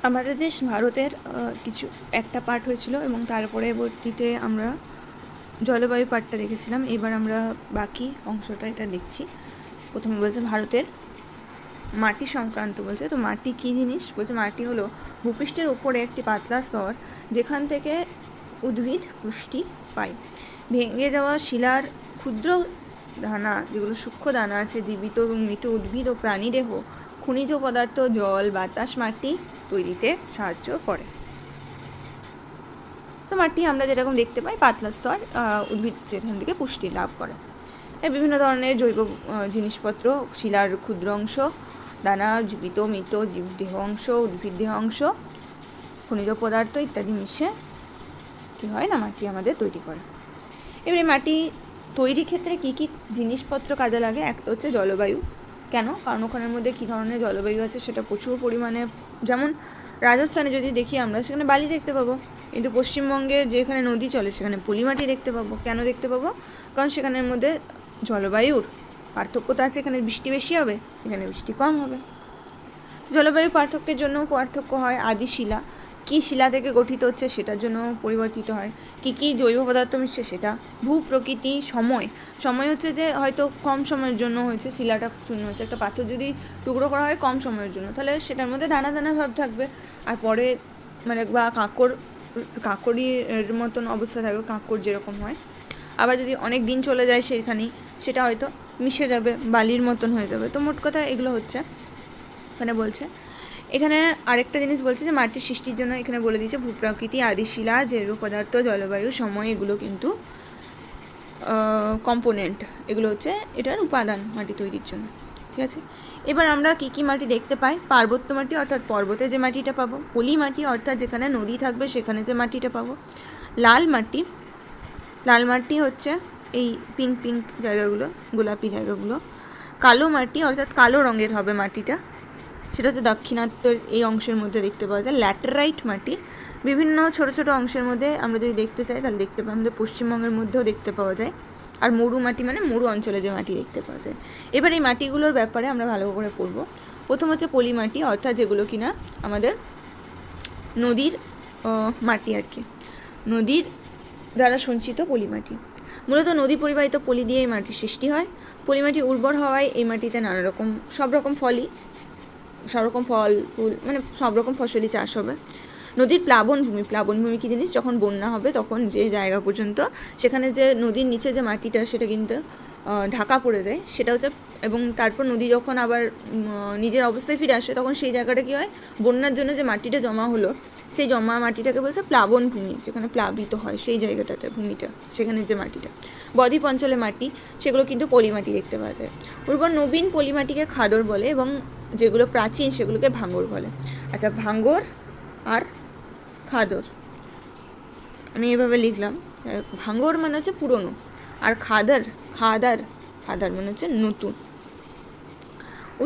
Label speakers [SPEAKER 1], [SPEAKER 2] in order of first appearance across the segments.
[SPEAKER 1] আমাদের দেশ ভারতের কিছু একটা পার্ট হয়েছিল এবং তার পরবর্তীতে আমরা জলবায়ু পার্টটা দেখেছিলাম। এবার আমরা বাকি অংশটা এটা দেখছি। প্রথমে বলছে ভারতের মাটি সংক্রান্ত বলছে। তো মাটি কী জিনিস বলছে? মাটি হলো ভূপৃষ্ঠের উপরে একটি পাতলা স্তর যেখান থেকে উদ্ভিদ পুষ্টি পায়। ভেঙে যাওয়া শিলার ক্ষুদ্র দানা, যেগুলো সূক্ষ্ম দানা আছে, জীবিত এবং মৃত উদ্ভিদ ও প্রাণীদেহ, খনিজ পদার্থ, জল, বাতাস মাটি তৈরিতে সাহায্য করে। তো মাটি আমরা যেরকম দেখতে পাই পাতলা স্তর, উদ্ভিদ যেখান থেকে পুষ্টি লাভ করে। বিভিন্ন ধরনের জৈব জিনিসপত্র, শিলার ক্ষুদ্র অংশ, দানা, জীবিত মৃত জীব দেহ অংশ, উদ্ভিদ দেহ অংশ, খনিজ পদার্থ ইত্যাদি মিশে কী হয় না মাটি আমাদের তৈরি করে। এবারে মাটি তৈরির ক্ষেত্রে কী কী জিনিসপত্র কাজে লাগে? একটা হচ্ছে জলবায়ু। কেন? কারণ ওখানের মধ্যে কী ধরনের জলবায়ু আছে সেটা প্রচুর পরিমাণে, যেমন রাজস্থানে যদি দেখি আমরা সেখানে বালি দেখতে পাবো, কিন্তু পশ্চিমবঙ্গের যেখানে নদী চলে সেখানে পলিমাটি দেখতে পাবো। কেন দেখতে পাবো? কারণ সেখানের মধ্যে জলবায়ুর পার্থক্যতা আছে। এখানে বৃষ্টি বেশি হবে, এখানে বৃষ্টি কম হবে। জলবায়ু পার্থক্যের জন্য পার্থক্য হয়। আদি শিলা কী শিলা থেকে গঠিত হচ্ছে সেটার জন্য পরিবর্তিত হয়। কী জৈব পদার্থ মিশছে সেটা। ভূ প্রকৃতি, সময় হচ্ছে যে হয়তো কম সময়ের জন্য হয়েছে, শিলাটা চূর্ণ হয়েছে। একটা পাথর যদি টুকরো করা হয় কম সময়ের জন্য, তাহলে সেটার মধ্যে দানা দানা ভাব থাকবে, আর পরে মানে বা কাঁকড়ির মতন অবস্থা থাকবে, কাঁকড় যেরকম হয়। আবার যদি অনেক দিন চলে যায় সেখানেই, সেটা হয়তো মিশে যাবে, বালির মতন হয়ে যাবে। তো মোট কথা এগুলো হচ্ছে এখানে বলছে। এখানে আরেকটা জিনিস বলছে যে মাটির সৃষ্টির জন্য এখানে বলে দিয়েছে ভূপ্রকৃতি, আদিশিলা, জৈব পদার্থ, জলবায়ু, সময়, এগুলো কিন্তু কম্পোনেন্ট, এগুলো হচ্ছে এটার উপাদান মাটি তৈরির জন্য। ঠিক আছে, এবার আমরা কী কী মাটি দেখতে পাই? পার্বত্য মাটি অর্থাৎ পর্বতে যে মাটিটা পাবো, পলি মাটি অর্থাৎ যেখানে নদী থাকবে সেখানে যে মাটিটা পাবো, লাল মাটি হচ্ছে এই পিঙ্ক পিঙ্ক জায়গাগুলো, গোলাপি জায়গাগুলো, কালো মাটি অর্থাৎ কালো রঙের হবে মাটিটা, সেটা হচ্ছে দাক্ষিণাত্যের এই অংশের মধ্যে দেখতে পাওয়া যায়। ল্যাটেরাইট মাটি বিভিন্ন ছোট ছোট অংশের মধ্যে আমরা যদি দেখতে চাই তাহলে দেখতে পাই, আমাদের পশ্চিমবঙ্গের মধ্যেও দেখতে পাওয়া যায়। আর মরু মাটি মানে মরু অঞ্চলে যে মাটি দেখতে পাওয়া যায়। এবার এই মাটিগুলোর ব্যাপারে আমরা ভালো করে পড়ব। প্রথম হচ্ছে পলি মাটি, অর্থাৎ যেগুলো কিনা আমাদের নদীর মাটি আর কি, নদীর দ্বারা সঞ্চিত পলি মাটি। মূলত নদী পরিবাহিত পলি দিয়ে এই মাটির সৃষ্টি হয়। পলি মাটি উর্বর হওয়ায় এই মাটিতে নানা রকম সব রকম ফল ফুল মানে সব রকম ফসলই চাষ হবে। নদীর প্লাবনভূমি কী জিনিস? যখন বন্যা হবে তখন যে জায়গা পর্যন্ত সেখানে যে নদীর নিচে যে মাটিটা সেটা কিন্তু ঢাকা পড়ে যায়, সেটা হচ্ছে, এবং তারপর নদী যখন আবার নিজের অবস্থায় ফিরে আসে তখন সেই জায়গাটা কী হয়, বন্যার জন্য যে মাটিটা জমা হলো সেই জমা মাটিটাকে বলছে প্লাবনভূমি, যেখানে প্লাবিত হয় সেই জায়গাটাতে ভূমিটা, সেখানে যে মাটিটা। বদ্বীপ অঞ্চলে মাটি সেগুলো কিন্তু পলিমাটি দেখতে পাওয়া যায়। উর্বর নবীন পলিমাটিকে খাদর বলে এবং যেগুলো প্রাচীন সেগুলোকে ভাঙ্গর বলে। আচ্ছা, ভাঙ্গর আর খাদর আমি এভাবে লিখলাম। ভাঙ্গর মানে হচ্ছে পুরনো, আর খাদার মানে হচ্ছে নতুন।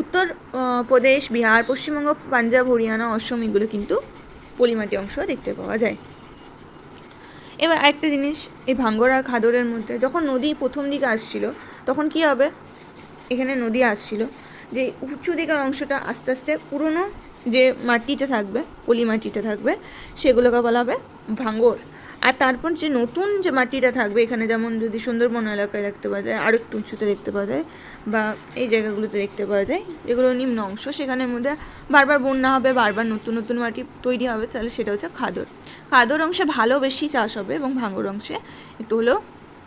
[SPEAKER 1] উত্তর প্রদেশ, বিহার, পশ্চিমবঙ্গ, পাঞ্জাব, হরিয়ানা, অসম এগুলো কিন্তু পলিমাটি অংশ দেখতে পাওয়া যায়। এবার আরেকটা জিনিস, এই ভাঙ্গর আর খাদরের মধ্যে যখন নদী প্রথম দিকে আসছিল তখন কি হবে, এখানে নদী আসছিল যে উঁচু দিকের অংশটা আস্তে আস্তে পুরনো যে মাটিটা থাকবে, পলি মাটিটা থাকবে, সেগুলোকে বলা হবে ভাঙ্গর। আর তারপর যে নতুন যে মাটিটা থাকবে, এখানে যেমন যদি সুন্দরবন এলাকায় দেখতে পাওয়া যায়, আরও একটু উঁচুতে দেখতে পাওয়া যায়, বা এই জায়গাগুলোতে দেখতে পাওয়া যায় যেগুলো নিম্ন অংশ, সেখানের মধ্যে বারবার বন্যা হবে, বারবার নতুন নতুন মাটি তৈরি হবে, তাহলে সেটা হচ্ছে খাদর অংশে ভালো বেশি চাষ হবে এবং ভাঙ্গর অংশে একটু হলেও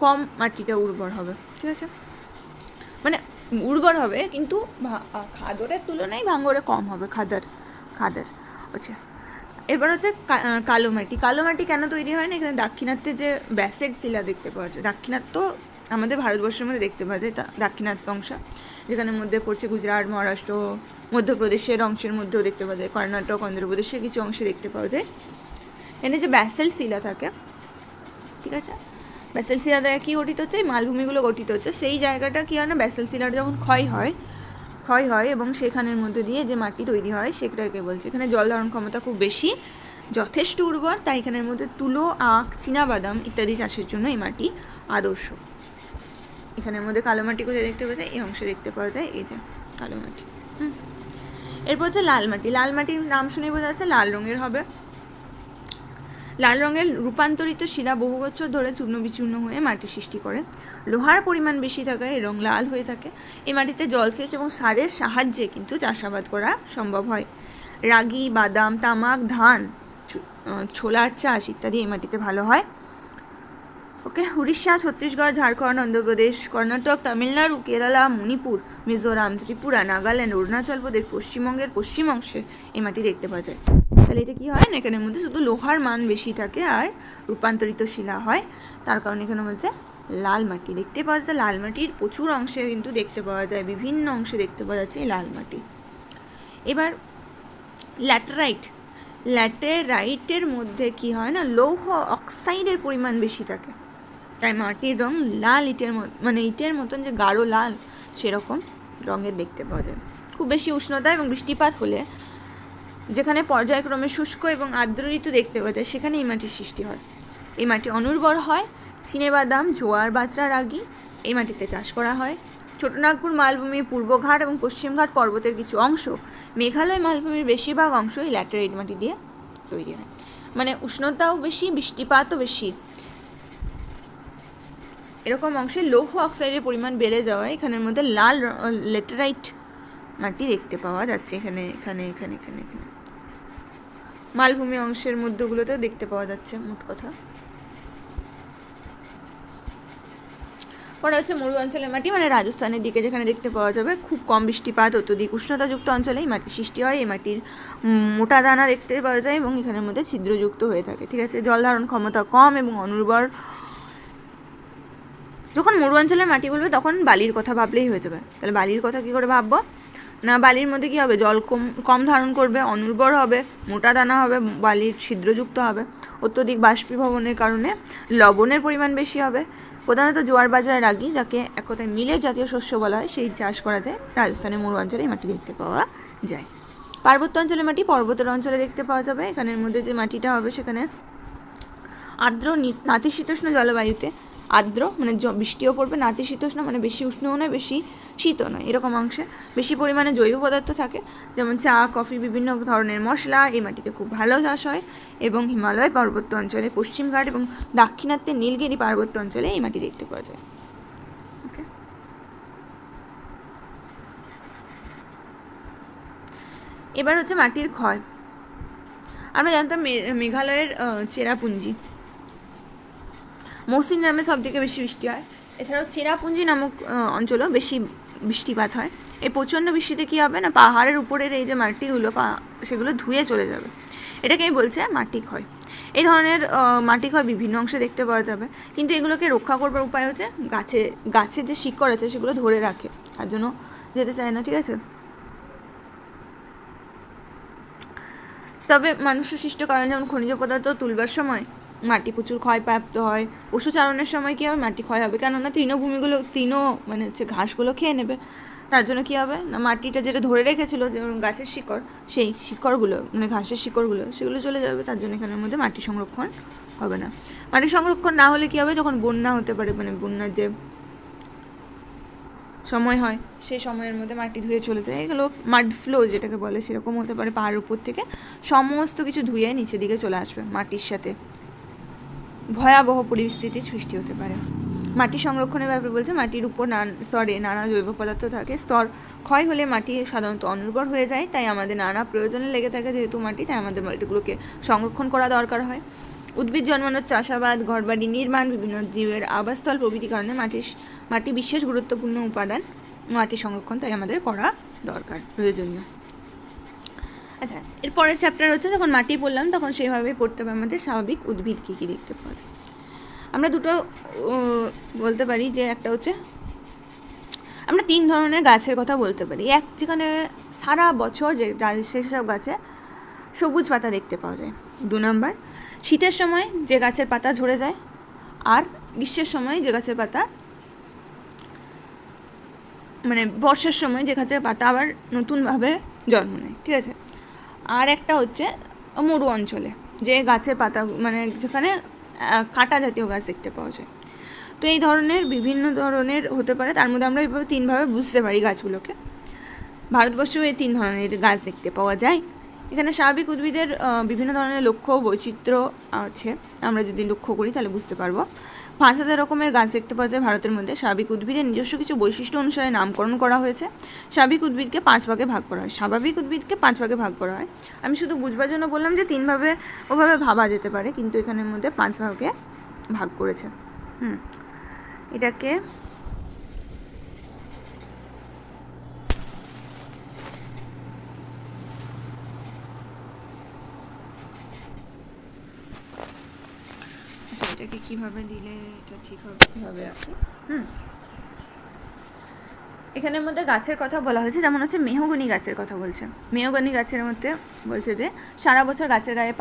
[SPEAKER 1] কম মাটিটা উর্বর হবে। ঠিক আছে, মানে উর্বর হবে কিন্তু খাদরের তুলনায় ভাঙ্গরে কম হবে। খাদার আচ্ছা, এবার হচ্ছে কালো মাটি কেন তৈরি হয় না? এখানে দাক্ষিণাত্যে যে ব্যাসের শিলা দেখতে পাওয়া যায়, দাক্ষিণাত্য আমাদের ভারতবর্ষের মধ্যে দেখতে পাওয়া যায় দাক্ষিণাত্য অংশ, যেখানের মধ্যে পড়ছে গুজরাট, মহারাষ্ট্র, মধ্যপ্রদেশের অংশের মধ্যেও দেখতে পাওয়া যায়, কর্ণাটক, অন্ধ্রপ্রদেশের কিছু অংশে দেখতে পাওয়া যায়। এখানে যে ব্যাসেল্ট শিলা থাকে, ঠিক আছে, ব্যাসেল্ট শিলা দ্বারা কী গঠিত হচ্ছে? এই মালভূমিগুলো গঠিত হচ্ছে। সেই জায়গাটা কী হয় না, ব্যাসেল্ট শিলাটা যখন ক্ষয় হয় এবং সেখানের মধ্যে দিয়ে যে মাটি তৈরি হয় সেটাকে বলছে। এখানে জল ধারণ ক্ষমতা খুব বেশি, যথেষ্ট উর্বর, তাই এখানের মধ্যে তুলো, আখ, চীনাবাদাম ইত্যাদি চাষের জন্য এই মাটি আদর্শ। এখানের মধ্যে কালো মাটি কোথায় দেখতে পাওয়া যায়? এই অংশে দেখতে পাওয়া যায়, এই যে কালো মাটি। এরপর হচ্ছে লাল মাটি। লাল মাটির নাম শুনে বোঝা যাচ্ছে লাল রঙের হবে। লাল রঙের রূপান্তরিত শিলা বহু বছর ধরে চূর্ণ বিচূর্ণ হয়ে মাটি সৃষ্টি করে। লোহার পরিমাণ বেশি থাকায় এই রং লাল হয়ে থাকে। এই মাটিতে জলসেচ এবং সারের সাহায্যে কিন্তু চাষাবাদ করা সম্ভব হয়। রাগি, বাদাম, তামাক, ধান, ছোলার চাষ ইত্যাদি এই মাটিতে ভালো হয়। ওকে, উড়িষ্যা, ছত্তিশগড়, ঝাড়খণ্ড, অন্ধ্রপ্রদেশ, কর্ণাটক, তামিলনাড়ু, কেরালা, মণিপুর, মিজোরাম, ত্রিপুরা, নাগাল্যান্ড, অরুণাচল প্রদেশ, পশ্চিমবঙ্গের পশ্চিম অংশে এই মাটি দেখতে পাওয়া যায়। তাহলে এটা কি হয় না, এখানের মধ্যে শুধু লোহার মান বেশি থাকে আর রূপান্তরিত শিলা হয়, তার কারণে এখানে বলছে লাল মাটি দেখতে পাওয়া যায়। লাল মাটির প্রচুর অংশে কিন্তু দেখতে পাওয়া যায়, বিভিন্ন অংশে দেখতে পাওয়া যাচ্ছে এই লাল মাটি। এবার ল্যাটেরাইট। ল্যাটেরাইটের মধ্যে কি হয় না, লৌহ অক্সাইডের পরিমাণ বেশি থাকে, তাই মাটির রং লাল ইটের মানে ইটের মতন যে গাঢ় লাল সেরকম রঙের দেখতে পাওয়া যায়। খুব বেশি উষ্ণতা এবং বৃষ্টিপাত হলে যেখানে পর্যায়ক্রমে শুষ্ক এবং আর্দ্র ঋতু দেখতে পাওয়া যায় সেখানে এই মাটির সৃষ্টি হয়। এই মাটি অনুর্বর হয়। চিনেবাদাম, জোয়ার, বাজরা, রাগি এই মাটিতে চাষ করা হয়। ছোটনাগপুর মালভূমির পূর্বঘাট এবং পশ্চিমঘাট পর্বতের কিছু অংশ, মেঘালয় মালভূমির বেশিরভাগ অংশ এই ল্যাটেরাইট মাটি দিয়ে তৈরি হয়। মানে উষ্ণতাও বেশি, বৃষ্টিপাতও বেশি, এরকম অংশে লৌহ অক্সাইডের পরিমাণ বেড়ে যাওয়ায় এখানের মধ্যে লাল ল্যাটেরাইট মাটি দেখতে পাওয়া যাচ্ছে। এখানে এখানে এখানে এখানে এখানে মালভূমি অংশের মধ্যগুলোতেও দেখতে পাওয়া যাচ্ছে মোট কথা। পরে হচ্ছে মরু অঞ্চলের মাটি, মানে রাজস্থানের দিকে যেখানে দেখতে পাওয়া যাবে খুব কম বৃষ্টিপাত, অত্যধিক উষ্ণতাযুক্ত অঞ্চলেই মাটি সৃষ্টি হয়। এই মাটির মোটা দানা দেখতে পাওয়া যায় এবং এখানের মধ্যে ছিদ্রযুক্ত হয়ে থাকে। ঠিক আছে, জল ধারণ ক্ষমতা কম এবং অনুর্বর। যখন মরু অঞ্চলের মাটি বলবে তখন বালির কথা ভাবলেই হয়ে যাবে। তাহলে বালির কথা কী করে ভাববো না, বালির মধ্যে কী হবে, জল কম ধারণ করবে, অনুর্বর হবে, মোটা দানা হবে, বালির ছিদ্রযুক্ত হবে, অত্যধিক বাষ্পীভবনের কারণে লবণের পরিমাণ বেশি হবে। প্রধানত জোয়ার, বাজরা, রাগি, যাকে এক কথায় মিলের জাতীয় শস্য বলা হয়, সেই চাষ করা যায়। রাজস্থানের মরু অঞ্চলে এই মাটি দেখতে পাওয়া যায়। পার্বত্য অঞ্চলের মাটি পর্বতের অঞ্চলে দেখতে পাওয়া যাবে। এখানের মধ্যে যে মাটিটা হবে সেখানে আর্দ্র নাতিশীতোষ্ণ জলবায়ুতে, আর্দ্র মানে বৃষ্টিও পড়বে, নাতিশীতোষ্ণ মানে বেশি উষ্ণও নয় বেশি শীতও নয়, এরকম অংশে বেশি পরিমাণে জৈব পদার্থ থাকে, যেমন চা, কফি, বিভিন্ন ধরনের মশলা এই মাটিতে খুব ভালো চাষ হয়। এবং হিমালয় পার্বত্য অঞ্চলে, পশ্চিমঘাট এবং দাক্ষিণাত্যের নীলগিরি পার্বত্য অঞ্চলে এই মাটি দেখতে পাওয়া যায়। ওকে, এবার হচ্ছে মাটির ক্ষয়। আমরা জানতাম মেঘালয়ের চেরাপুঞ্জি, মৌসিন নামে সবথেকে বেশি বৃষ্টি হয়। এছাড়াও চেরাপুঞ্জি নামক অঞ্চলেও বেশি বৃষ্টিপাত হয়। এই প্রচণ্ড বৃষ্টিতে কী হবে না, পাহাড়ের উপরের এই যে মাটিগুলো সেগুলো ধুয়ে চলে যাবে, এটাকেই বলছে মাটি ক্ষয়। এই ধরনের মাটি ক্ষয় বিভিন্ন অংশে দেখতে পাওয়া যাবে, কিন্তু এগুলোকে রক্ষা করবার উপায় হচ্ছে গাছের যে শিকড় আছে সেগুলো ধরে রাখে, তার জন্য যেতে চায় না। ঠিক আছে, তবে মানুষের সৃষ্ট কারণে যেমন খনিজ পদার্থ তুলবার সময় মাটি প্রচুর ক্ষয়প্রাপ্ত হয়। পশুচারণের সময় কী হবে, মাটি ক্ষয় হবে, কেননা তৃণভূমিগুলো মানে হচ্ছে ঘাসগুলো খেয়ে নেবে, তার জন্য কী হবে না, মাটিটা যেটা ধরে রেখেছিলো যেমন গাছের শিকড়, সেই শিকড়গুলো মানে ঘাসের শিকড়গুলো সেগুলো চলে যাবে, তার জন্য এখানের মধ্যে মাটি সংরক্ষণ হবে না। মাটি সংরক্ষণ না হলে কী হবে, যখন বন্যা হতে পারে, মানে বন্যার যে সময় হয় সেই সময়ের মধ্যে মাটি ধুয়ে চলে যায়, এগুলো মাড ফ্লো যেটাকে বলে সেরকম হতে পারে। পাহাড়ের উপর থেকে সমস্ত কিছু ধুয়ে নিচের দিকে চলে আসবে, মাটির সাথে ভয়াবহ পরিস্থিতির সৃষ্টি হতে পারে। মাটি সংরক্ষণের ব্যাপারে বলছে, মাটির উপর স্তরে নানা জৈব পদার্থ থাকে, স্তর ক্ষয় হলে মাটি সাধারণত অনুর্বর হয়ে যায়, তাই আমাদের নানা প্রয়োজনে লেগে থাকে যেহেতু মাটি, তাই আমাদের মাটিগুলোকে সংরক্ষণ করা দরকার হয়। উদ্ভিদ জন্মানোর, চাষাবাদ, ঘরবাড়ি নির্মাণ, বিভিন্ন জীবের আবাসস্থল প্রভৃতি কারণে মাটি বিশেষ গুরুত্বপূর্ণ উপাদান। মাটি সংরক্ষণ তাই আমাদের করা দরকার, প্রয়োজনীয়। আচ্ছা, এরপরের চ্যাপ্টার হচ্ছে যখন মাটি পড়লাম তখন সেভাবে পড়তে হবে আমাদের স্বাভাবিক উদ্ভিদ কী কী দেখতে পাওয়া যায়। আমরা দুটো বলতে পারি, যে একটা হচ্ছে আমরা 3 ধরনের গাছের কথা বলতে পারি। এক, যেখানে সারা বছর সেসব গাছে সবুজ পাতা দেখতে পাওয়া যায়। 2 নম্বর, শীতের সময় যে গাছের পাতা ঝরে যায়, আর গ্রীষ্মের সময় যে গাছের পাতা মানে বর্ষার সময় যে গাছের পাতা আবার নতুনভাবে জন্ম নেয়। ঠিক আছে, আর একটা হচ্ছে মরু অঞ্চলে যে গাছের পাতা মানে যেখানে কাঁটা জাতীয় গাছ দেখতে পাওয়া যায়। তো এই ধরনের বিভিন্ন ধরনের হতে পারে, তার মধ্যে আমরা এইভাবে 3ভাবে বুঝতে পারি গাছগুলোকে। ভারতবর্ষেও এই 3 ধরনের গাছ দেখতে পাওয়া যায়। এখানে স্বাভাবিক উদ্ভিদের বিভিন্ন ধরনের লক্ষ্য বৈচিত্র্য আছে। আমরা যদি লক্ষ্য করি তাহলে বুঝতে পারবো। 5,000 রকমের গাছ দেখতে পাওয়া যায় ভারতের মধ্যে। স্বাভাবিক উদ্ভিদের নিজস্ব কিছু বৈশিষ্ট্য অনুসারে নামকরণ করা হয়েছে। স্বাভাবিক উদ্ভিদকে 5 ভাগে ভাগ করা হয়। স্বাভাবিক উদ্ভিদকে 5 ভাগে ভাগ করা হয়। আমি শুধু বুঝবার জন্য বললাম যে 3 ভাবে ওভাবে ভাবা যেতে পারে, কিন্তু এখানের মধ্যে 5 ভাগে ভাগ করেছে। এটাকে এটাকে কীভাবে দিলে এটা ঠিক হবে, কীভাবে রাখি। এখানের মধ্যে গাছের কথা বলা হয়েছে, যেমন হচ্ছে মেহগনি গাছের কথা বলছে। মেহগনি গাছের মধ্যে বলছে যে সারা বছর গাছের গায়ে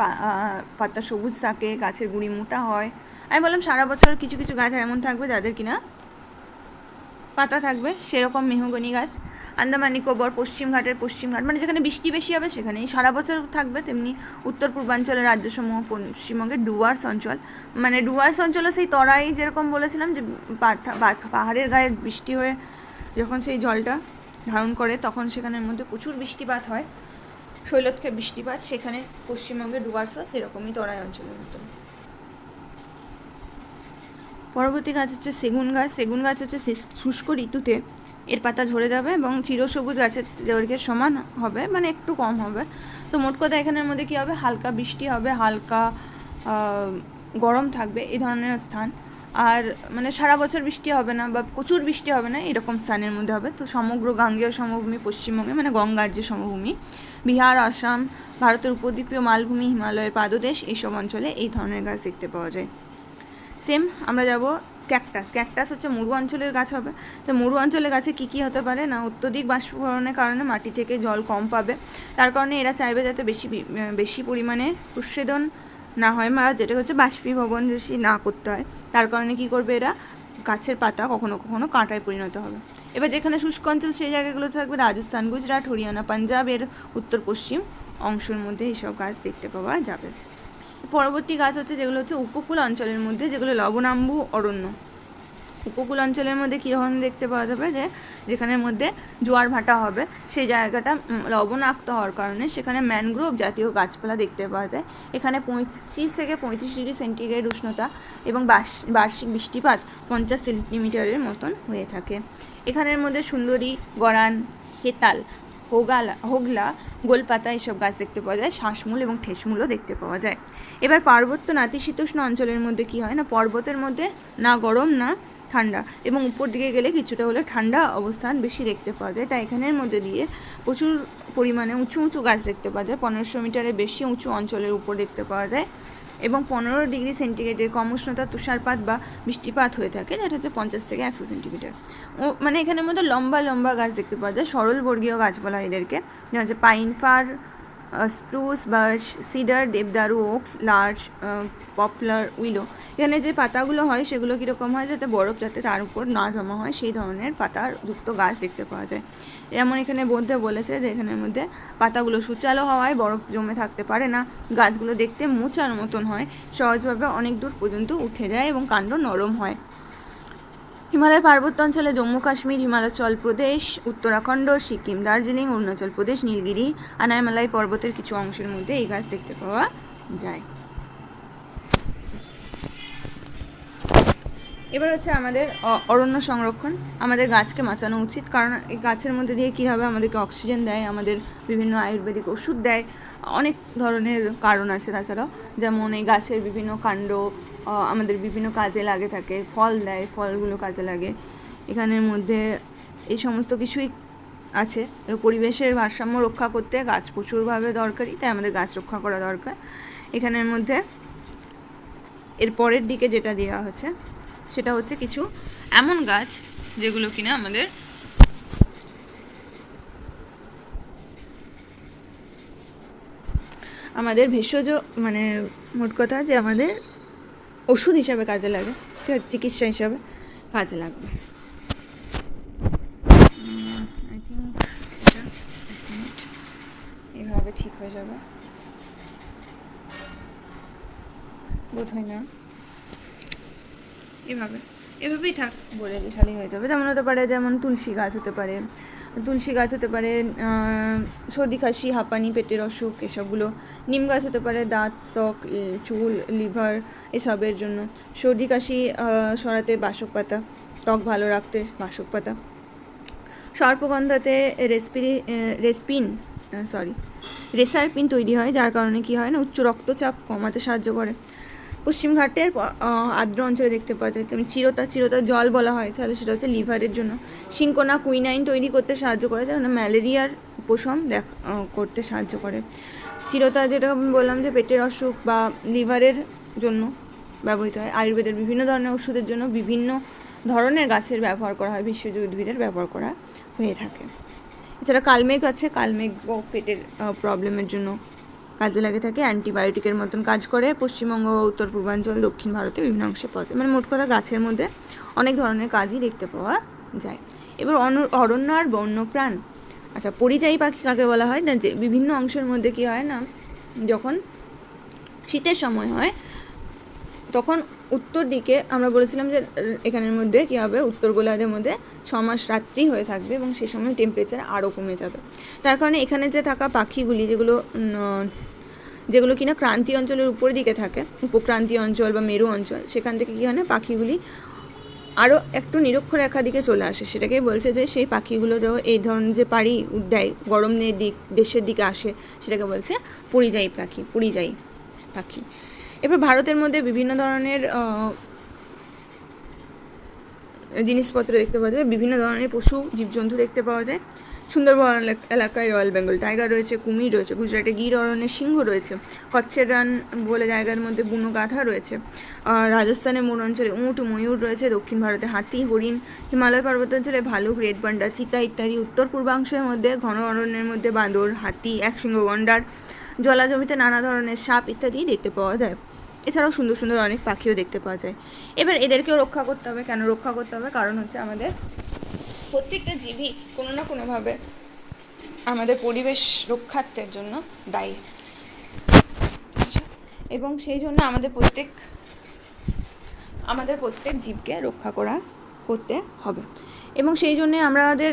[SPEAKER 1] পাতা সবুজ থাকে, গাছের গুঁড়ি মোটা হয়। আমি বললাম সারা বছর কিছু কিছু গাছ এমন থাকবে যাদের কিনা পাতা থাকবে, সেরকম মেহগনি গাছ। আন্দামান নিকোবর পশ্চিমঘাটের পশ্চিমঘাট, মানে যেখানে বৃষ্টি বেশি হবে সেখানেই সারা বছর থাকবে। তেমনি উত্তর পূর্বাঞ্চলের রাজ্যসমূহ, পশ্চিমবঙ্গের ডুয়ার্স অঞ্চল, মানে ডুয়ার্স অঞ্চলে সেই তরাই যেরকম বলেছিলাম যে পাহাড়ের গায়ে বৃষ্টি হয়ে যখন সেই জলটা ধারণ করে তখন সেখানের মধ্যে প্রচুর বৃষ্টিপাত হয়, শৈলক্ষেপ বৃষ্টিপাত, সেখানে পশ্চিমবঙ্গের ডুয়ার্সও সেরকমই তরাই অঞ্চলের মতো। পরবর্তী গাছ হচ্ছে সেগুন গাছ। সেগুন গাছ হচ্ছে শুষ্ক ঋতুতে এর পাতা ঝরে যাবে এবং চিরসবুজ গাছের দৈর্ঘ্যের সমান হবে, মানে একটু কম হবে। তো মোট কথা এখানের মধ্যে কী হবে, হালকা বৃষ্টি হবে, হালকা গরম থাকবে, এই ধরনের স্থান। আর মানে সারা বছর বৃষ্টি হবে না বা প্রচুর বৃষ্টি হবে না, এরকম স্থানের মধ্যে হবে। তো সমগ্র গাঙ্গেয় সমভূমি পশ্চিমবঙ্গে, মানে গঙ্গার যে সমভূমি, বিহার, আসাম, ভারতের উপদ্বীপীয় মালভূমি, হিমালয়ের পাদদেশ, এইসব অঞ্চলে এই ধরনের গাছ দেখতে পাওয়া যায়। সেম আমরা যাব ক্যাকটাস। ক্যাকটাস হচ্ছে মরু অঞ্চলের গাছ হবে। তো মরু অঞ্চলের গাছে কী কী হতে পারে না, অত্যধিক বাষ্পীভবনের কারণে মাটি থেকে জল কম পাবে, তার কারণে এরা চাইবে যাতে বেশি পরিমাণে প্রস্বেদন না হয়, বা যেটা হচ্ছে বাষ্পীভবন বেশি না করতে হয়। তার কারণে কী করবে, এরা গাছের পাতা কখনো কখনো কাঁটায় পরিণত হবে। এবার যেখানে শুষ্ক অঞ্চল সেই জায়গাগুলোতে থাকবে রাজস্থান, গুজরাট, হরিয়ানা, পাঞ্জাবের উত্তর পশ্চিম অংশের মধ্যে এইসব গাছ দেখতে পাওয়া যাবে। পরবর্তী গাছ হচ্ছে যেগুলো হচ্ছে উপকূল অঞ্চলের মধ্যে, যেগুলো লবণাম্বু অরণ্য। উপকূল অঞ্চলের মধ্যে কীরকম দেখতে পাওয়া যাবে, যে যেখানের মধ্যে জোয়ার ভাটা হবে সেই জায়গাটা লবণাক্ত হওয়ার কারণে সেখানে ম্যানগ্রোভ জাতীয় গাছপালা দেখতে পাওয়া যায়। এখানে 25 থেকে 35 ডিগ্রি সেন্টিগ্রেড উষ্ণতা এবং বার্ষিক বৃষ্টিপাত 50 সেন্টিমিটারের মতন হয়ে থাকে। এখানের মধ্যে সুন্দরী, গরান, হেতাল, হোগলা, গোলপাতা এইসব গাছ দেখতে পাওয়া যায়। শ্বাসমূল এবং ঠেসমূলও দেখতে পাওয়া যায়। এবার পার্বত্য নাতিশীতোষ্ণ অঞ্চলের মধ্যে কী হয় না, পর্বতের মধ্যে না গরম না ঠান্ডা, এবং উপর দিকে গেলে কিছুটা হলে ঠান্ডা অবস্থান বেশি দেখতে পাওয়া যায়। তাই এখানের মধ্যে দিয়ে প্রচুর পরিমাণে উঁচু উঁচু গাছ দেখতে পাওয়া যায়। 1500 মিটারের বেশি উঁচু অঞ্চলের উপর দেখতে পাওয়া যায়, এবং 15 ডিগ্রি সেন্টিগ্রেডের কম উষ্ণতা তুষারপাত বা বৃষ্টিপাত হয়ে থাকে, যেটা হচ্ছে 50 থেকে 100 সেন্টিমিটার। মানে এখানের মধ্যে লম্বা লম্বা গাছ দেখতে পাওয়া যায়, সরলবর্গীয় গাছ বলা হয় এদেরকে, যেমন হচ্ছে pine, fir, spruce, birch, cedar, দেবদারু, ওক, লার্চ, পপলার, উইলো। এখানে যে পাতাগুলো হয় সেগুলো কীরকম হয়, যাতে বরফ যাতে তার উপর না জমা হয় সেই ধরনের পাতার যুক্ত গাছ দেখতে পাওয়া যায়। যেমন এখানে বলতে বলেছে যে এখানের মধ্যে পাতাগুলো সূচালো হওয়ায় বরফ জমে থাকতে পারে না, গাছগুলো দেখতে মোচার মতন হয়, সহজভাবে অনেক দূর পর্যন্ত উঠে যায় এবং কাণ্ড নরম হয়। হিমালয় পার্বত্য অঞ্চলে জম্মু কাশ্মীর, হিমাচল প্রদেশ, উত্তরাখণ্ড, সিকিম, দার্জিলিং, অরুণাচল প্রদেশ, নীলগিরি, আনাইমালাই পর্বতের কিছু অংশের মধ্যে এই গাছ দেখতে পাওয়া যায়। এবার হচ্ছে আমাদের অরণ্য সংরক্ষণ। আমাদের গাছকে বাঁচানো উচিত, কারণ এই গাছের মধ্যে দিয়ে কী হবে, আমাদেরকে অক্সিজেন দেয়, আমাদের বিভিন্ন আয়ুর্বেদিক ওষুধ দেয়, অনেক ধরনের কারণ আছে। তাছাড়াও যেমন এই গাছের বিভিন্ন কাণ্ড আমাদের বিভিন্ন কাজে লাগে থাকে, ফল দেয়, ফলগুলো কাজে লাগে। এখানের মধ্যে এই সমস্ত কিছুই আছে। পরিবেশের ভারসাম্য রক্ষা করতে গাছ প্রচুরভাবে দরকারি, তাই আমাদের গাছ রক্ষা করা দরকার। এখানের মধ্যে এর পরের দিকে যেটা দেওয়া হচ্ছে সেটা হচ্ছে কিছু এমন গাছ যেগুলো কিনা আমাদের ভেষজ, মানে মোট কথা যে আমাদের ওষুধ হিসাবে কাজে লাগে, ঠিক আছে, চিকিৎসা হিসাবে কাজে লাগবে। এভাবে ঠিক হয়ে যাবে বোধ হয় না, এভাবেই থাক বলে খালি হয়ে যাবে। যেমন হতে পারে, যেমন তুলসী গাছ হতে পারে, তুলসী গাছ হতে পারে সর্দি কাশি হাঁপানি পেটের অসুখ এসবগুলো। নিম গাছ হতে পারে দাঁত ত্বক চুল লিভার এসবের জন্য। সর্দি কাশি সরাতে বাসক পাতা, ত্বক ভালো রাখতে বাসক পাতা। সর্পগন্ধাতে রেসারপিন তৈরি হয়, যার কারণে কি হয় না উচ্চ রক্তচাপ কমাতে সাহায্য করে। পশ্চিম ঘাটের আর্দ্র অঞ্চলে দেখতে পাওয়া যায়। তেমনি চিরতা জল বলা হয়, তাহলে সেটা হচ্ছে লিভারের জন্য। সিনকোনা কুইনাইন তৈরি করতে সাহায্য করে, যেমন ম্যালেরিয়ার উপশম করতে সাহায্য করে। চিরতা যেটা বললাম যে পেটের অসুখ বা লিভারের জন্য ব্যবহৃত হয়। আয়ুর্বেদের বিভিন্ন ধরনের ওষুধের জন্য বিভিন্ন ধরনের গাছের ব্যবহার করা হয়, ভেষজ উদ্ভিদের ব্যবহার করা হয়ে থাকে। এছাড়া কালমেঘ আছে, কালমেঘ পেটের প্রবলেমের জন্য কাজে লাগে থাকে, অ্যান্টিবায়োটিকের মতন কাজ করে। পশ্চিমবঙ্গ উত্তর পূর্বাঞ্চল দক্ষিণ ভারতে বিভিন্ন অংশে পাওয়া যায়। মানে মোট কথা গাছের মধ্যে অনেক ধরনের কাজই দেখতে পাওয়া যায়। এবার অরণ্য আর বন্যপ্রাণ। আচ্ছা, পরিযায়ী পাখি কাকে বলা হয় না, যে বিভিন্ন অংশের মধ্যে কি হয় না, যখন শীতের সময় হয় তখন উত্তর দিকে আমরা বলেছিলাম যে এখানের মধ্যে কী হবে, উত্তর গোলার্ধের মধ্যে 6 মাস রাত্রি হয়ে থাকবে এবং সেই সময় টেম্পারেচার আরও কমে যাবে। তার কারণে এখানে যে থাকা পাখিগুলি যেগুলো কিনা ক্রান্তীয় অঞ্চলের উপর দিকে থাকে, উপক্রান্তীয় অঞ্চল বা মেরু অঞ্চল, সেখান থেকে কী হয় না পাখিগুলি আরও একটু নিরক্ষরেখার দিকে চলে আসে। সেটাকেই বলছে যে সেই পাখিগুলো এই ধরনের যে পাড়ি দেয় গরমের দেশের দিকে আসে, সেটাকে বলছে পরিযায়ী পাখি। এবার ভারতের মধ্যে বিভিন্ন ধরনের জিনিসপত্র দেখতে পাওয়া যায়, বিভিন্ন ধরনের পশু জীবজন্তু দেখতে পাওয়া যায়। সুন্দরবন এলাকায় রয়্যাল বেঙ্গল টাইগার রয়েছে, কুমির রয়েছে, গুজরাটে গির অরণ্যে সিংহ রয়েছে, কচ্ছের রান বলে জায়গার মধ্যে বুনো গাধা রয়েছে, রাজস্থানের মোড় অঞ্চলে উট ময়ূর রয়েছে, দক্ষিণ ভারতে হাতি হরিণ, হিমালয় পর্বতাঞ্চলে ভালুক রেড পান্ডা চিতা ইত্যাদি, উত্তর পূর্বাংশের মধ্যে ঘন অরণ্যের মধ্যে বাঁদর হাতি একশৃঙ্গ গন্ডার, জলাজমিতে নানা ধরনের সাপ ইত্যাদি দেখতে পাওয়া যায়। এছাড়াও সুন্দর সুন্দর অনেক পাখিও দেখতে পাওয়া যায়। এবার এদেরকেও রক্ষা করতে হবে। কেন রক্ষা করতে হবে? কারণ হচ্ছে আমাদের প্রত্যেকটা জীবই কোনো না কোনোভাবে আমাদের পরিবেশ রক্ষার্থের জন্য দায়ী, এবং সেই জন্য আমাদের প্রত্যেক জীবকে রক্ষা করতে হবে। এবং সেই জন্যে আমাদের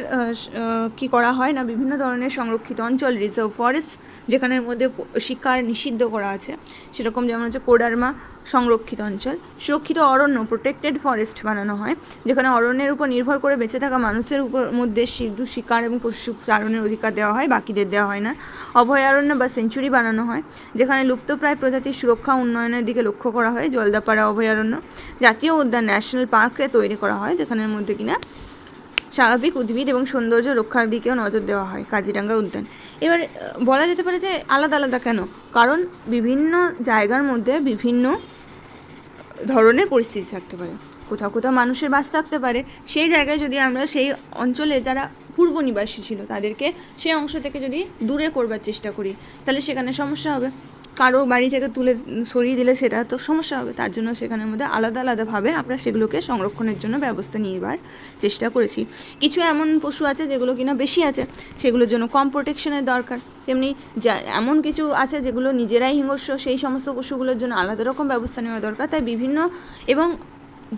[SPEAKER 1] কি করা হয় না, বিভিন্ন ধরনের সংরক্ষিত অঞ্চল রিজার্ভ ফরেস্ট, যেখানের মধ্যে শিকার নিষিদ্ধ করা আছে, সেরকম যেমন হচ্ছে কোডারমা সংরক্ষিত অঞ্চল। সুরক্ষিত অরণ্য প্রোটেক্টেড ফরেস্ট বানানো হয়, যেখানে অরণ্যের উপর নির্ভর করে বেঁচে থাকা মানুষের মধ্যে শুধু শিকার এবং পশু চারণের অধিকার দেওয়া হয়, বাকিদের দেওয়া হয় না। অভয়ারণ্য বা সেঞ্চুরি বানানো হয়, যেখানে লুপ্তপ্রায় প্রজাতির সুরক্ষা উন্নয়নের দিকে লক্ষ্য করা হয়। জলদাপাড়া অভয়ারণ্য। জাতীয় উদ্যান ন্যাশনাল পার্কে তৈরি করা হয়, যেখানের মধ্যে কিনা স্বাভাবিক উদ্ভিদ এবং সৌন্দর্য রক্ষার দিকেও নজর দেওয়া হয়। কাজিরাঙ্গা উদ্যান। এবার বলা যেতে পারে যে আলাদা আলাদা কেন, কারণ বিভিন্ন জায়গার মধ্যে বিভিন্ন ধরনের পরিস্থিতি থাকতে পারে। কোথাও কোথাও মানুষের বাস থাকতে পারে, সেই জায়গায় যদি আমরা সেই অঞ্চলে যারা পূর্ব নিবাসী ছিল তাদেরকে সেই অংশ থেকে যদি দূরে করবার চেষ্টা করি, তাহলে সেখানে সমস্যা হবে। কারো বাড়ি থেকে তুলে সরিয়ে দিলে সেটা তো সমস্যা হবে। তার জন্য সেখানের মধ্যে আলাদা আলাদাভাবে আমরা সেগুলোকে সংরক্ষণের জন্য ব্যবস্থা নিবার চেষ্টা করেছি। কিছু এমন পশু আছে যেগুলো কিনা বেশি আছে, সেগুলোর জন্য কম প্রোটেকশনের দরকার। তেমনি এমন কিছু আছে যেগুলো নিজেরাই হিংস্র, সেই সমস্ত পশুগুলোর জন্য আলাদা রকম ব্যবস্থা নেওয়া দরকার। তাই বিভিন্ন, এবং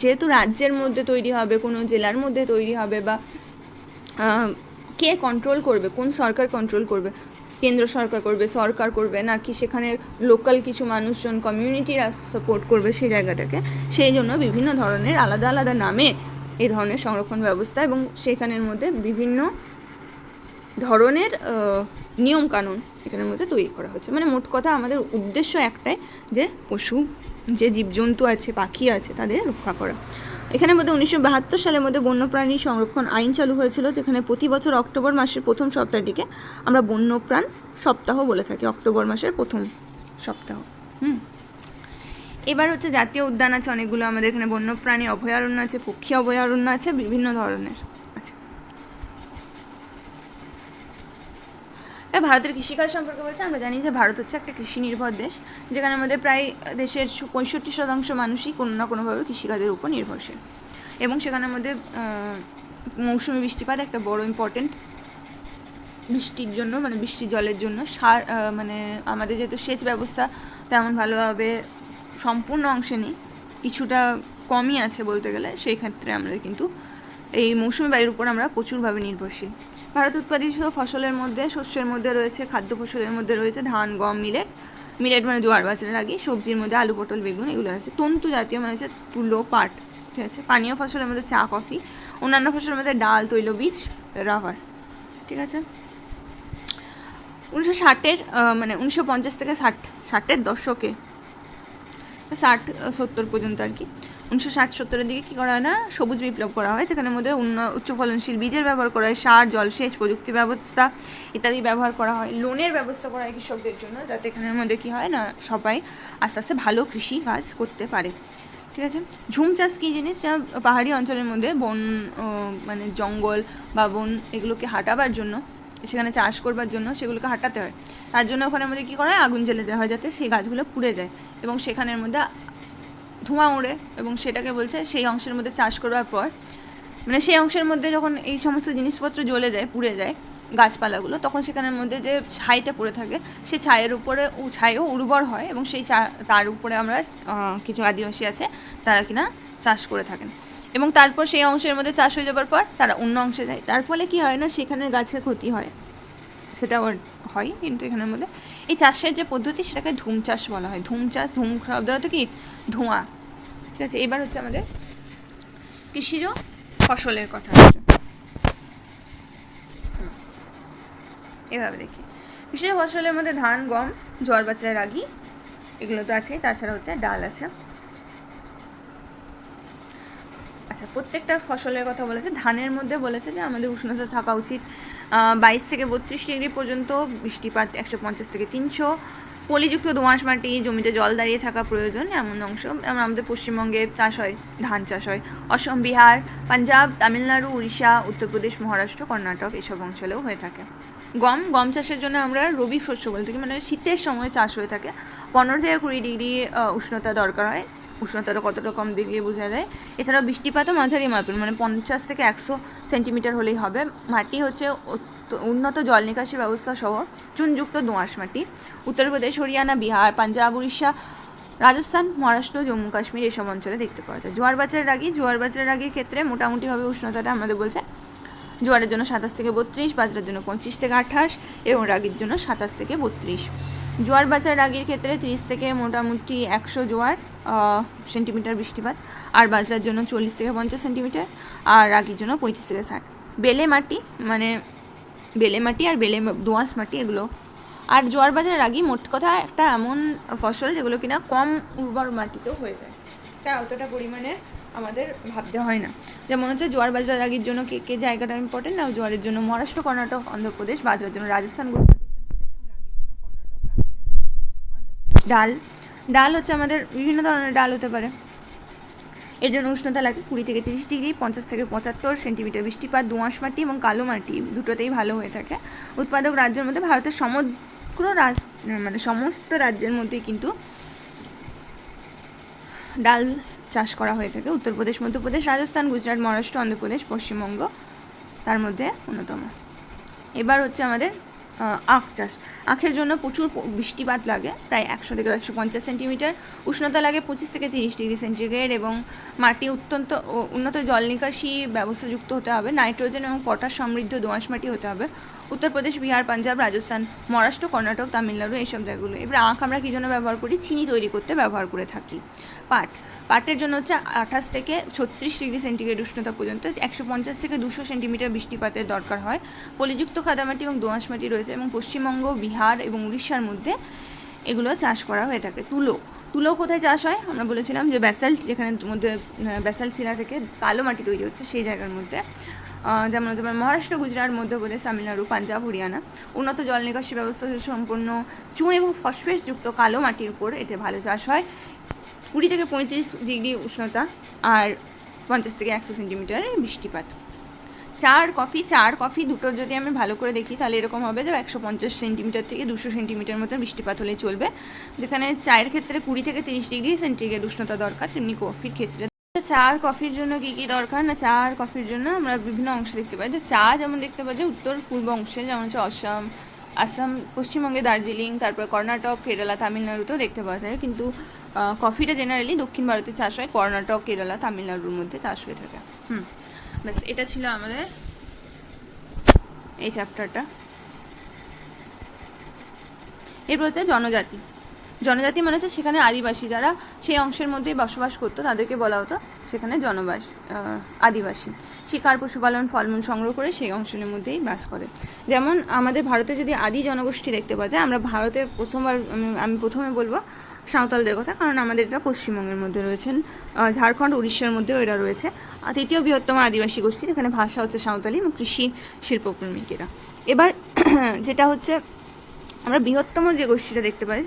[SPEAKER 1] যেহেতু রাজ্যের মধ্যে তৈরি হবে, কোনো জেলার মধ্যে তৈরি হবে, বা কে কন্ট্রোল করবে, কোন সরকার কন্ট্রোল করবে, কেন্দ্র সরকার করবে নাকি সেখানের লোকাল কিছু মানুষজন কমিউনিটিরা সাপোর্ট করবে সেই জায়গাটাকে, সেই জন্য বিভিন্ন ধরনের আলাদা আলাদা নামে এই ধরনের সংরক্ষণ ব্যবস্থা এবং সেখানের মধ্যে বিভিন্ন ধরনের নিয়মকানুন এখানের মধ্যে তৈরি করা হয়েছে। মানে মোট কথা আমাদের উদ্দেশ্য একটাই, যে পশু যে জীবজন্তু আছে পাখি আছে তাদের রক্ষা করা। এখানের মধ্যে 1972 সালের মধ্যে বন্যপ্রাণী সংরক্ষণ আইন চালু হয়েছিল, যেখানে প্রতি বছর অক্টোবর মাসের প্রথম সপ্তাহটিকে আমরা বন্যপ্রাণ সপ্তাহ বলে থাকি। অক্টোবর মাসের প্রথম সপ্তাহ। এবার হচ্ছে জাতীয় উদ্যান আছে অনেকগুলো আমাদের এখানে, বন্যপ্রাণী অভয়ারণ্য আছে, পক্ষী অভয়ারণ্য আছে, বিভিন্ন ধরনের আছে। ভারতের কৃষিকাজ সম্পর্কে বলছে, আমরা জানি যে ভারত হচ্ছে একটা কৃষি নির্ভর দেশ, যেখানে আমাদের প্রায় দেশের 65% মানুষই কোনো না কোনোভাবে কৃষিকাজের উপর নির্ভরশীল, এবং সেখানের মধ্যে মৌসুমি বৃষ্টিপাত একটা বড় ইম্পর্টেন্ট বৃষ্টির জন্য, মানে বৃষ্টি জলের জন্য। মানে আমাদের যেহেতু সেচ ব্যবস্থা তেমন ভালোভাবে সম্পূর্ণ অংশে নেই, কিছুটা কমই আছে বলতে গেলে, সেই ক্ষেত্রে আমরা কিন্তু এই মৌসুমি বায়ুর উপর আমরা প্রচুরভাবে নির্ভরশীল। ভারত উৎপাদিত ফসলের মধ্যে শস্যের মধ্যে রয়েছে, খাদ্য ফসলের মধ্যে রয়েছে ধান, গম, মিলেট মানে জোয়ার বাজরা, রাগি। সবজির মধ্যে আলু, পটল, বেগুন এগুলো আছে। তন্তু জাতীয় মানে হচ্ছে তুলো, পাট, ঠিক আছে। পানীয় ফসলের মধ্যে চা, কফি। অন্যান্য ফসলের মধ্যে ডাল, তৈলবীজ, রাবার, ঠিক আছে। 1960-এর মানে 1950 থেকে 60-এর দশকে 60-70 পর্যন্ত আর কি, 1960-70-এর দিকে কী করা হয় না, সবুজ বিপ্লব করা হয়, যেখানের মধ্যে উচ্চ ফলনশীল বীজের ব্যবহার করা হয়, সার, জলসেচ, প্রযুক্তি ব্যবস্থা ইত্যাদি ব্যবহার করা হয়। লোনের ব্যবস্থা করা হয় কৃষকদের জন্য, যাতে এখানের মধ্যে কী হয় না, সবাই আস্তে আস্তে ভালো কৃষি কাজ করতে পারে, ঠিক আছে। ঝুম চাষ কী জিনিস, যা পাহাড়ি অঞ্চলের মধ্যে বন মানে জঙ্গল বা বন এগুলোকে হাঁটাবার জন্য, সেখানে চাষ করবার জন্য সেগুলোকে হাঁটাতে হয়। তার জন্য ওখানের মধ্যে কী করা হয়, আগুন জ্বেলে দেওয়া হয় যাতে সেই গাছগুলো পুড়ে যায় এবং সেখানের মধ্যে ধোঁয়া ওড়ে, এবং সেটাকে বলছে সেই অংশের মধ্যে চাষ করবার পর, মানে সেই অংশের মধ্যে যখন এই সমস্ত জিনিসপত্র জ্বলে যায়, পুড়ে যায় গাছপালাগুলো, তখন সেখানের মধ্যে যে ছাইটা পড়ে থাকে, সেই ছাইয়ের উপরে ছাইও উর্বর হয়, এবং সেই তার উপরে আমরা কিছু আদিবাসী আছে তারা কিনা চাষ করে থাকেন, এবং তারপর সেই অংশের মধ্যে চাষ হয়ে যাবার পর তারা অন্য অংশে যায়। তার ফলে কী হয় না, সেখানের গাছের ক্ষতি হয়, সেটাও হয়। কিন্তু এখানের মধ্যে এই চাষের যে পদ্ধতি সেটাকে ধুম চাষ বলা হয়। ধুম চাষ, ধুম শব্দটা তো কি, ধোঁয়া, ঠিক আছে। এবার হচ্ছে আমাদের কৃষিজ ফসলের কথা হচ্ছে, এভাবে দেখি। কৃষিজ ফসলের মধ্যে ধান, গম, জোয়ার বাজরা, রাগি এগুলো তো আছে, তাছাড়া হচ্ছে ডাল আছে। আচ্ছা, প্রত্যেকটা ফসলের কথা বলেছে। ধানের মধ্যে বলেছে যে আমাদের উষ্ণতা থাকা উচিত 22 থেকে 32 ডিগ্রি পর্যন্ত, বৃষ্টিপাত 150 থেকে 300, পলিযুক্ত দোআঁশ মাটি, জমিতে জল দাঁড়িয়ে থাকা প্রয়োজন এমন অংশ। যেমন আমাদের পশ্চিমবঙ্গে চাষ হয়, ধান চাষ হয়। অসম, বিহার, পাঞ্জাব, তামিলনাড়ু, উড়িষ্যা, উত্তরপ্রদেশ, মহারাষ্ট্র, কর্ণাটক এসব অঞ্চলেও হয়ে থাকে। গম চাষের জন্য আমরা রবি শস্য বলে থাকি, মানে শীতের সময় চাষ হয়ে থাকে। 15 থেকে 20 ডিগ্রি উষ্ণতা দরকার হয়, উষ্ণতাটা কতটা কম দিকে বোঝা যায়। এছাড়াও বৃষ্টিপাতও মাঝারি মাপের, মানে 50 থেকে 100 সেন্টিমিটার হলেই হবে। মাটি হচ্ছে উন্নত জল নিকাশি ব্যবস্থা সহ চুনযুক্ত দোআঁশ মাটি। উত্তরপ্রদেশ, হরিয়ানা, বিহার, পাঞ্জাব, উড়িষ্যা, রাজস্থান, মহারাষ্ট্র, জম্মু কাশ্মীর এসব অঞ্চলে দেখতে পাওয়া যায়। জোয়ার বাজরা রাগির ক্ষেত্রে মোটামুটিভাবে উষ্ণতাটা আমাদের বলছে জোয়ারের জন্য 27 থেকে 32, বাজরার জন্য 25 থেকে 28 এবং রাগির জন্য 27 থেকে 32। জোয়ার বাজরা রাগির ক্ষেত্রে 30 থেকে মোটামুটি 100 জোয়ার সেন্টিমিটার বৃষ্টিপাত, আর বাজরার জন্য 40 থেকে 50 সেন্টিমিটার, আর রাগির জন্য 35 থেকে 60। বেলে মাটি আর দোআঁশ মাটি এগুলো। আর জোয়ার বাজরা রাগি মোট কথা একটা এমন ফসল যেগুলো কিনা কম উর্বর মাটিতেও হয়ে যায়, তা অতটা পরিমাণে আমাদের ভাবতে হয় না। যেমন হচ্ছে জোয়ার বাজরা রাগির জন্য কে জায়গাটা ইম্পর্টেন্ট না, জোয়ারের জন্য মহারাষ্ট্র, কর্ণাটক, অন্ধ্রপ্রদেশ, বাজরার জন্য রাজস্থান, গুজরাট, ডাল হচ্ছে আমাদের বিভিন্ন ধরনের ডাল হতে পারে। এর জন্য উষ্ণতা লাগে 20 থেকে 30 ডিগ্রি, 50 থেকে 75 সেন্টিমিটার বৃষ্টিপাত। দোআঁশ মাটি এবং কালো মাটি দুটোতেই ভালো হয়ে থাকে। উৎপাদক রাজ্যের মধ্যে ভারতের সমগ্র মানে সমস্ত রাজ্যের মধ্যেই কিন্তু ডাল চাষ করা হয়ে থাকে। উত্তরপ্রদেশ, মধ্যপ্রদেশ, রাজস্থান, গুজরাট, মহারাষ্ট্র, অন্ধ্রপ্রদেশ, পশ্চিমবঙ্গ তার মধ্যে অন্যতম। এবার হচ্ছে আমাদের আখ চাষ। আখের জন্য প্রচুর বৃষ্টিপাত লাগে, প্রায় 100 থেকে 150 সেন্টিমিটার। উষ্ণতা লাগে 25 থেকে 30 ডিগ্রি সেন্টিগ্রেড, এবং মাটি উন্নত জল নিকাশি ব্যবস্থাযুক্ত হতে হবে। নাইট্রোজেন এবং পটাশ সমৃদ্ধ দোআঁশ মাটি হতে হবে। উত্তরপ্রদেশ, বিহার, পাঞ্জাব, রাজস্থান, মহারাষ্ট্র, কর্ণাটক, তামিলনাড়ু এইসব জায়গাগুলো। এবার আখ আমরা কী জন্য ব্যবহার করি, চিনি তৈরি করতে ব্যবহার করে থাকি। পাটের জন্য হচ্ছে 28 থেকে 36 ডিগ্রি সেন্টিগ্রেড উষ্ণতা পর্যন্ত 150 থেকে 200 সেন্টিমিটার বৃষ্টিপাতের দরকার হয়। পলিযুক্ত কাদামাটি এবং দোআঁশ মাটি রয়েছে, এবং পশ্চিমবঙ্গ, বিহার এবং উড়িষ্যার মধ্যে এগুলো চাষ করা হয়ে থাকে। তুলো কোথায় চাষ হয়, আমরা বলেছিলাম যে ব্যাসাল্ট, যেখানে মধ্যে ব্যাসাল্ট শিলা থেকে কালো মাটি তৈরি হচ্ছে সেই জায়গার মধ্যে। যেমন হতে পারে মহারাষ্ট্র, গুজরাট, মধ্যপ্রদেশ, তামিলনাড়ু, পাঞ্জাব, হরিয়ানা। উন্নত জল নিকাশি ব্যবস্থা সম্পন্ন চুন এবং ফসফেটযুক্ত কালো মাটির উপর এতে ভালো চাষ হয়। 20 থেকে 35 ডিগ্রি উষ্ণতা আর 50 থেকে 100 সেন্টিমিটারের বৃষ্টিপাত। চা আর কফি দুটোর যদি আমি ভালো করে দেখি তাহলে এরকম হবে যে 150 সেন্টিমিটার থেকে 200 সেন্টিমিটার মতো বৃষ্টিপাত হলেই চলবে। যেখানে চায়ের ক্ষেত্রে 20 থেকে 30 ডিগ্রি সেন্টিগ্রেড উষ্ণতা দরকার, তেমনি কফির ক্ষেত্রে। চা আর কফির জন্য কী দরকার না, চা আর কফির জন্য আমরা বিভিন্ন অংশ দেখতে পাই। যে চা যেমন দেখতে পাই যে উত্তর পূর্ব অংশে, যেমন হচ্ছে আসাম, পশ্চিমবঙ্গে দার্জিলিং, তারপরে কর্ণাটক, কেরালা, তামিলনাড়ুতেও দেখতে পাওয়া যায়। কিন্তু কফিটা জেনারেলি দক্ষিণ ভারতে চাষ হয়, কর্ণাটক, কেরালা, তামিলনাড়ুর মধ্যে চাষ হয়ে থাকে। ব্যাস এটা ছিল আমাদের এই চ্যাপ্টারটা। এরপর হচ্ছে জনজাতি। জনজাতি মানে হচ্ছে সেখানে আদিবাসী যারা সেই অংশের মধ্যেই বসবাস করতো তাদেরকে বলা হতো সেখানে আদিবাসী। শিকার, পশুপালন, ফলমূল সংগ্রহ করে সেই অঞ্চলের মধ্যেই বাস করে। যেমন আমাদের ভারতে যদি আদি জনগোষ্ঠী দেখতে পাওয়া যায়, আমরা ভারতে আমি প্রথমে বলবো সাঁওতালদের কথা, কারণ আমাদের এটা পশ্চিমবঙ্গের মধ্যে রয়েছেন, ঝাড়খণ্ড, উড়িষ্যার মধ্যেও এরা রয়েছে। তৃতীয় বৃহত্তম আদিবাসী গোষ্ঠী, এখানে ভাষা হচ্ছে সাঁওতালি এবং কৃষি শিল্পকর্মীকেরা। এবার যেটা হচ্ছে আমরা বৃহত্তম যে গোষ্ঠীটা দেখতে পাই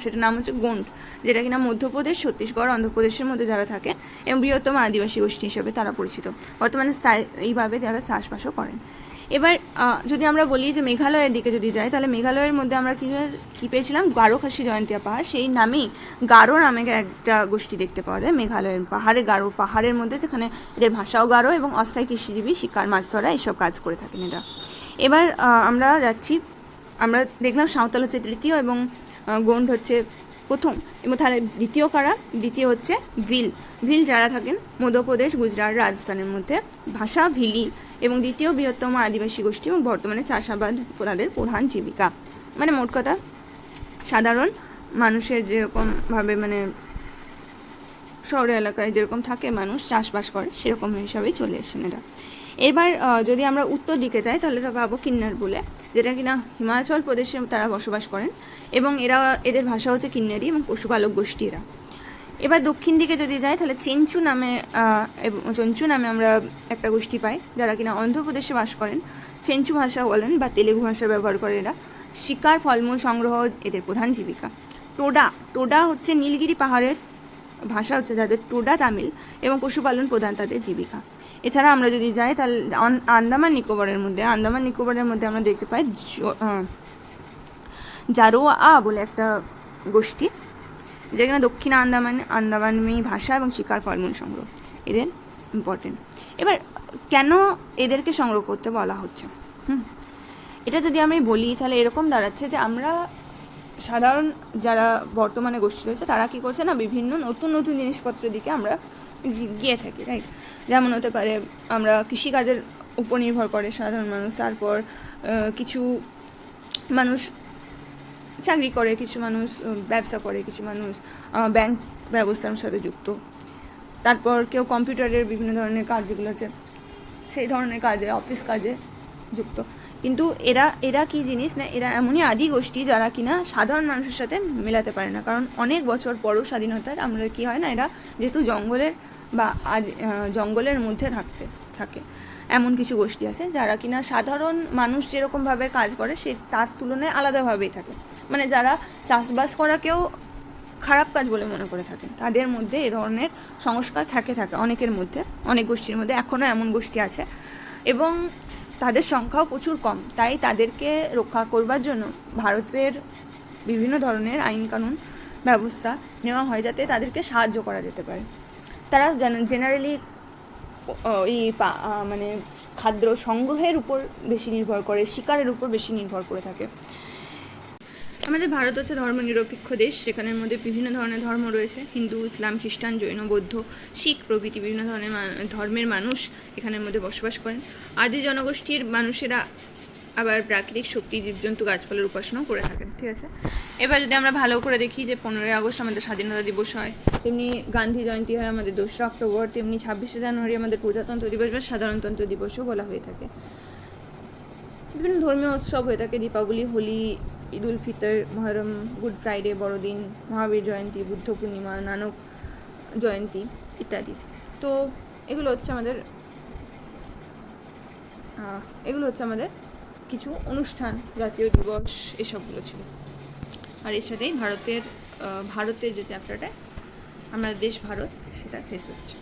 [SPEAKER 1] সেটার নাম হচ্ছে গোন্ড, যেটা কিনা মধ্যপ্রদেশ, ছত্তিশগড়, অন্ধ্রপ্রদেশের মধ্যে যারা থাকেন এবং বৃহত্তম আদিবাসী গোষ্ঠী হিসেবে তারা পরিচিত। বর্তমানে স্থায়ীভাবে যারা চাষবাসও করেন। এবার যদি আমরা বলি যে মেঘালয়ের দিকে যদি যাই, তাহলে মেঘালয়ের মধ্যে আমরা কী পেয়েছিলাম, গারো খাসি জয়ন্তিয়া পাহাড়, সেই নামেই গারো নামে একটা গোষ্ঠী দেখতে পাওয়া যায় মেঘালয়ের গারো পাহাড়ের মধ্যে, যেখানে এদের ভাষাও গারো এবং অস্থায়ী কৃষিজীবী, শিকার, মাছ ধরা এইসব কাজ করে থাকেন এরা। এবার আমরা দেখলাম সাঁওতাল হচ্ছে তৃতীয় এবং গোন্ড হচ্ছে প্রথম। এবং তাহলে দ্বিতীয় হচ্ছে ভিল যারা থাকেন মধ্যপ্রদেশ, গুজরাট, রাজস্থানের মধ্যে, ভাষা ভিলি এবং দ্বিতীয় বৃহত্তম আদিবাসী গোষ্ঠী এবং বর্তমানে চাষাবাদ তাদের প্রধান জীবিকা। মানে মোট কথা সাধারণ মানুষের যেরকমভাবে মানে শহরের এলাকায় যেরকম থাকে মানুষ চাষবাস করে সেরকম হিসাবেই চলে এসেছেন এরা। এবার যদি আমরা উত্তর দিকে যাই তাহলে তা পাবো কিন্নার বলে, যেটা কিনা হিমাচল প্রদেশে তারা বসবাস করেন এবং এদের ভাষা হচ্ছে কিন্নারি এবং পশুপালক গোষ্ঠী এরা। এবার দক্ষিণ দিকে যদি যাই তাহলে চঞ্চু নামে আমরা একটা গোষ্ঠী পাই, যারা কিনা অন্ধ্রপ্রদেশে বাস করেন। চেঞ্চু ভাষা বলেন বা তেলেগু ভাষা ব্যবহার করে এরা। শিকার, ফলমূল সংগ্রহ এদের প্রধান জীবিকা। টোডা হচ্ছে নীলগিরি পাহাড়ের ভাষা হচ্ছে যাদের টোডা তামিল এবং পশুপালন প্রধান তাদের জীবিকা। এছাড়া আমরা যদি যাই তাহলে আন্দামান নিকোবরের মধ্যে আমরা দেখতে পাই জারোয়া বলে একটা গোষ্ঠী, যেখানে দক্ষিণ আন্দামানী ভাষা এবং শিকার, ফলমূল সংগ্রহ এদের ইম্পর্টেন্ট। এবার কেন এদেরকে সংগ্রহ করতে বলা হচ্ছে, এটা যদি আমি বলি তাহলে এরকম দাঁড়াচ্ছে যে আমরা সাধারণ যারা বর্তমানে গোষ্ঠী রয়েছে তারা কী করছে না, বিভিন্ন নতুন জিনিসপত্রের দিকে আমরা গিয়ে থাকি, রাইট। যেমন হতে পারে আমরা কৃষিকাজের উপর নির্ভর করে সাধারণ মানুষ, তারপর কিছু মানুষ চাকরি করে, কিছু মানুষ ব্যবসা করে, কিছু মানুষ ব্যাংক ব্যবস্থার সাথে যুক্ত, তারপর কেউ কম্পিউটারের বিভিন্ন ধরনের কাজ যেগুলো আছে সেই ধরনের কাজে, অফিস কাজে যুক্ত। কিন্তু এরা কি জিনিস না, এরা এমনই আদি গোষ্ঠী যারা কিনা সাধারণ মানুষের সাথে মেলাতে পারে না, কারণ অনেক বছর পরও স্বাধীনতার আমরা কি হয় না, এরা যেহেতু জঙ্গলের মধ্যে থাকে এমন কিছু গোষ্ঠী আছে যারা কিনা সাধারণ মানুষ যেরকমভাবে কাজ করে তার তুলনায় আলাদাভাবেই থাকে, মানে যারা চাষবাস করাকেও খারাপ কাজ বলে মনে করে থাকেন, তাদের মধ্যে এ ধরনের সংস্কার থাকে অনেক গোষ্ঠীর মধ্যে এখনও এমন গোষ্ঠী আছে এবং তাদের সংখ্যাও প্রচুর কম। তাই তাদেরকে রক্ষা করবার জন্য ভারতের বিভিন্ন ধরনের আইন কানুন ব্যবস্থা নেওয়া হয় যাতে তাদেরকে সাহায্য করা যেতে পারে। তারা জেনারেলি মানে খাদ্য সংগ্রহের উপর বেশি নির্ভর করে, শিকারের উপর বেশি নির্ভর করে থাকে। আমাদের ভারত হচ্ছে ধর্মনিরপেক্ষ দেশ, সেখানের মধ্যে বিভিন্ন ধরনের ধর্ম রয়েছে, হিন্দু, ইসলাম, খ্রিস্টান, জৈন, বৌদ্ধ, শিখ প্রভৃতি বিভিন্ন ধরনের ধর্মের মানুষ এখানের মধ্যে বসবাস করেন। আদি জনগোষ্ঠীর মানুষেরা আবার প্রাকৃতিক শক্তি, জীবজন্তু, গাছপালার উপাসনাও করে থাকেন, ঠিক আছে। এবার যদি আমরা ভালো করে দেখি যে 15ই আগস্ট আমাদের স্বাধীনতা দিবস হয়, তেমনি গান্ধী জয়ন্তী হয় আমাদের 2রা অক্টোবর, তেমনি 26শে জানুয়ারি আমাদের প্রজাতন্ত্র দিবস বা সাধারণতন্ত্র দিবসও বলা হয়ে থাকে। বিভিন্ন ধর্মীয় উৎসব হয়ে থাকে, দীপাবলি, হোলি, ঈদ উল ফিতর, মহরম, গুড ফ্রাইডে, বড়দিন, মহাবীর জয়ন্তী, বুদ্ধ পূর্ণিমা, নানক জয়ন্তী ইত্যাদি। তো এগুলো হচ্ছে আমাদের কিছু অনুষ্ঠান, জাতীয় দিবস এসবগুলো ছিল। আর এর সাথেই ভারতের যে চ্যাপ্টারটা আমাদের দেশ ভারত সেটা শেষ হচ্ছে।